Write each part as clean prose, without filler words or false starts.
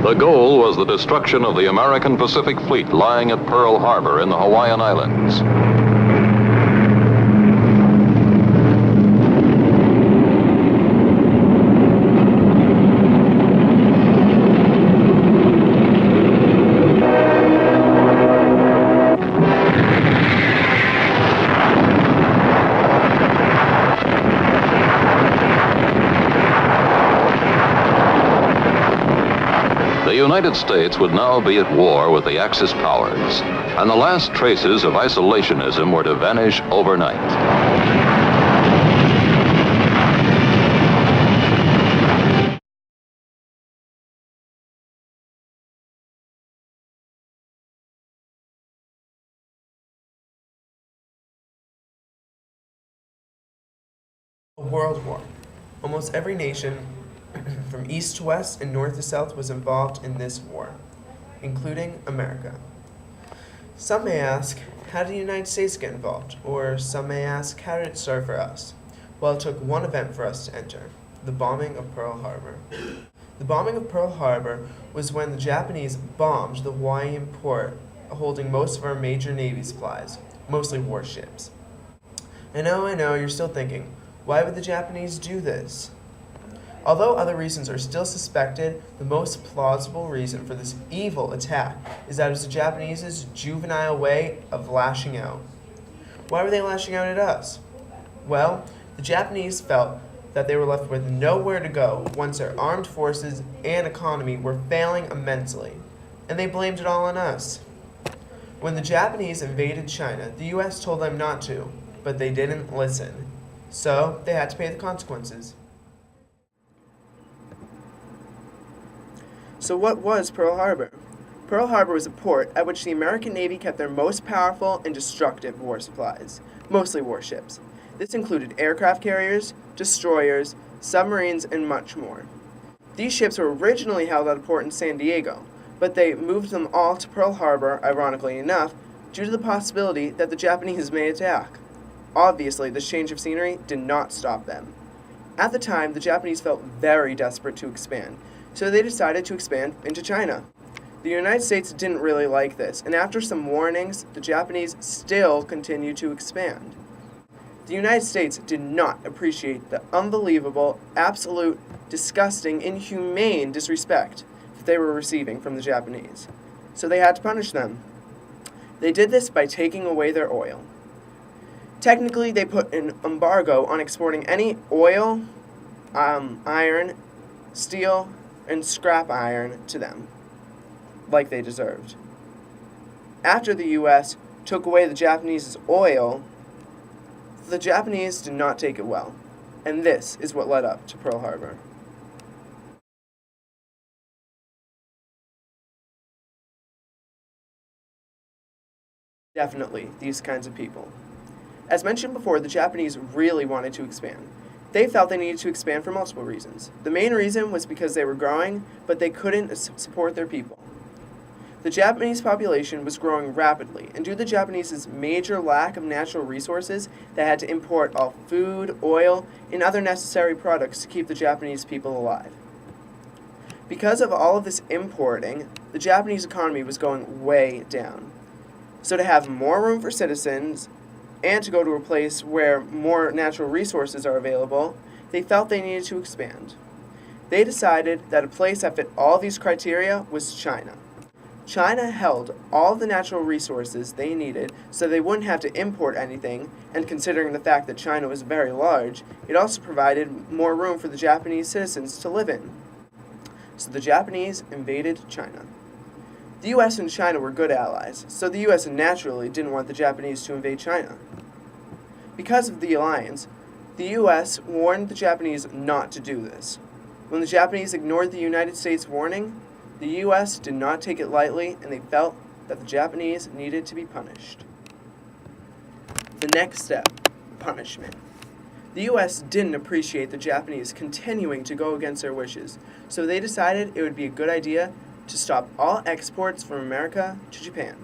The goal was the destruction of the American Pacific Fleet lying at Pearl Harbor in the Hawaiian Islands. The United States would now be at war with the Axis powers, and the last traces of isolationism were to vanish overnight. A world war. Almost every nation from east to west and north to south was involved in this war, including America. Some may ask, how did the United States get involved? Or some may ask, how did it start for us? Well, it took one event for us to enter, the bombing of Pearl Harbor. The bombing of Pearl Harbor was when the Japanese bombed the Hawaiian port holding most of our major Navy supplies, mostly warships. I know, you're still thinking, why would the Japanese do this? Although other reasons are still suspected, the most plausible reason for this evil attack is that it was the Japanese' juvenile way of lashing out. Why were they lashing out at us? Well, the Japanese felt that they were left with nowhere to go once their armed forces and economy were failing immensely, and they blamed it all on us. When the Japanese invaded China, the U.S. told them not to, but they didn't listen, so they had to pay the consequences. So what was Pearl Harbor? Pearl Harbor was a port at which the American Navy kept their most powerful and destructive war supplies, mostly warships. This included aircraft carriers, destroyers, submarines, and much more. These ships were originally held at a port in San Diego, but they moved them all to Pearl Harbor, ironically enough, due to the possibility that the Japanese may attack. Obviously, this change of scenery did not stop them. At the time, the Japanese felt very desperate to expand, so they decided to expand into China. The United States didn't really like this, and after some warnings, the Japanese still continued to expand. The United States did not appreciate the unbelievable, absolute, disgusting, inhumane disrespect that they were receiving from the Japanese, so they had to punish them. They did this by taking away their oil. Technically, they put an embargo on exporting any oil, iron, steel, and scrap iron to them, like they deserved. After the U.S. took away the Japanese oil, the Japanese did not take it well, and this is what led up to Pearl Harbor. Definitely these kinds of people. As mentioned before, the Japanese really wanted to expand. They felt they needed to expand for multiple reasons. The main reason was because they were growing, but they couldn't support their people. The Japanese population was growing rapidly, and due to the Japanese' major lack of natural resources, they had to import all food, oil, and other necessary products to keep the Japanese people alive. Because of all of this importing, the Japanese economy was going way down. So to have more room for citizens, and to go to a place where more natural resources are available, they felt they needed to expand. They decided that a place that fit all these criteria was China. China held all the natural resources they needed so they wouldn't have to import anything, and considering the fact that China was very large, it also provided more room for the Japanese citizens to live in. So the Japanese invaded China. The U.S. and China were good allies, so the U.S. naturally didn't want the Japanese to invade China. Because of the alliance, the U.S. warned the Japanese not to do this. When the Japanese ignored the United States warning, the U.S. did not take it lightly, and they felt that the Japanese needed to be punished. The next step, punishment. The U.S. didn't appreciate the Japanese continuing to go against their wishes, so they decided it would be a good idea to stop all exports from America to Japan.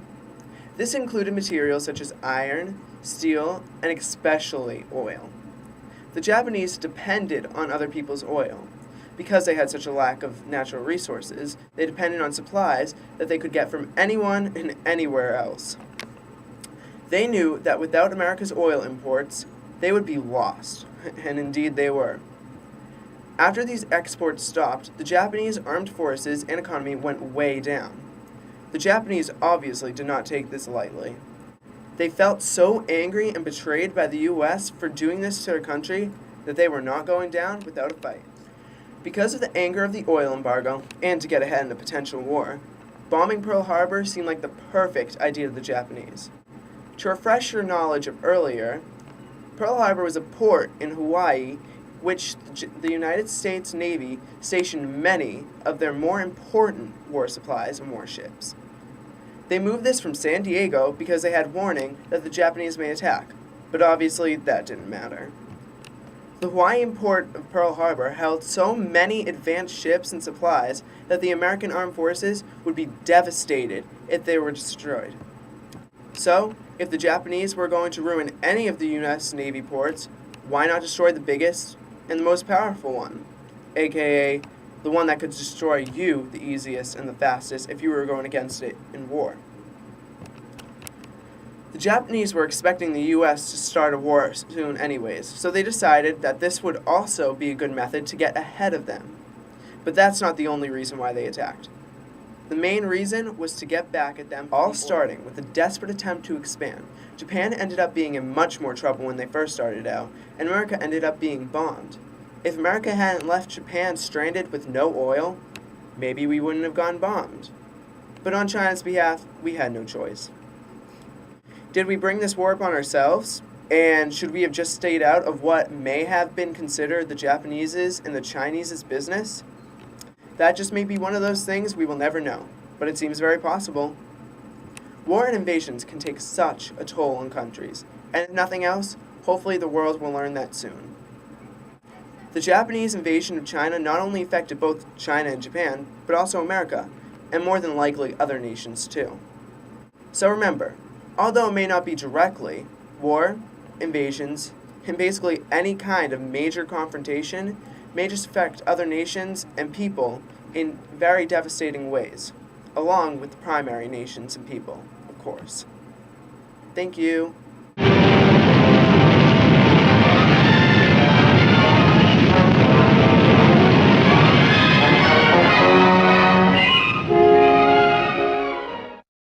This included materials such as iron, steel, and especially oil. The Japanese depended on other people's oil, Because they had such a lack of natural resources, they depended on supplies that they could get from anyone and anywhere else. They knew that without America's oil imports, they would be lost, and indeed they were. After these exports stopped, the Japanese armed forces and economy went way down. The Japanese obviously did not take this lightly. They felt so angry and betrayed by the US for doing this to their country that they were not going down without a fight. Because of the anger of the oil embargo, and to get ahead in a potential war, bombing Pearl Harbor seemed like the perfect idea to the Japanese. To refresh your knowledge of earlier, Pearl Harbor was a port in Hawaii which the United States Navy stationed many of their more important war supplies and warships. They moved this from San Diego because they had warning that the Japanese may attack, but obviously that didn't matter. The Hawaiian port of Pearl Harbor held so many advanced ships and supplies that the American armed forces would be devastated if they were destroyed. So, if the Japanese were going to ruin any of the U.S. Navy ports, why not destroy the biggest and the most powerful one? AKA, the one that could destroy you the easiest and the fastest if you were going against it in war. The Japanese were expecting the U.S. to start a war soon anyways, so they decided that this would also be a good method to get ahead of them. But that's not the only reason why they attacked. The main reason was to get back at them, all starting with a desperate attempt to expand. Japan ended up being in much more trouble when they first started out, and America ended up being bombed. If America hadn't left Japan stranded with no oil, maybe we wouldn't have gone bombed. But on China's behalf, we had no choice. Did we bring this war upon ourselves? And should we have just stayed out of what may have been considered the Japanese's and the Chinese's business? That just may be one of those things we will never know, but it seems very possible. War and invasions can take such a toll on countries, and if nothing else, hopefully the world will learn that soon. The Japanese invasion of China not only affected both China and Japan, but also America, and more than likely other nations too. So remember, although it may not be directly, war, invasions, and basically any kind of major confrontation may just affect other nations and people in very devastating ways, along with the primary nations and people, of course. Thank you.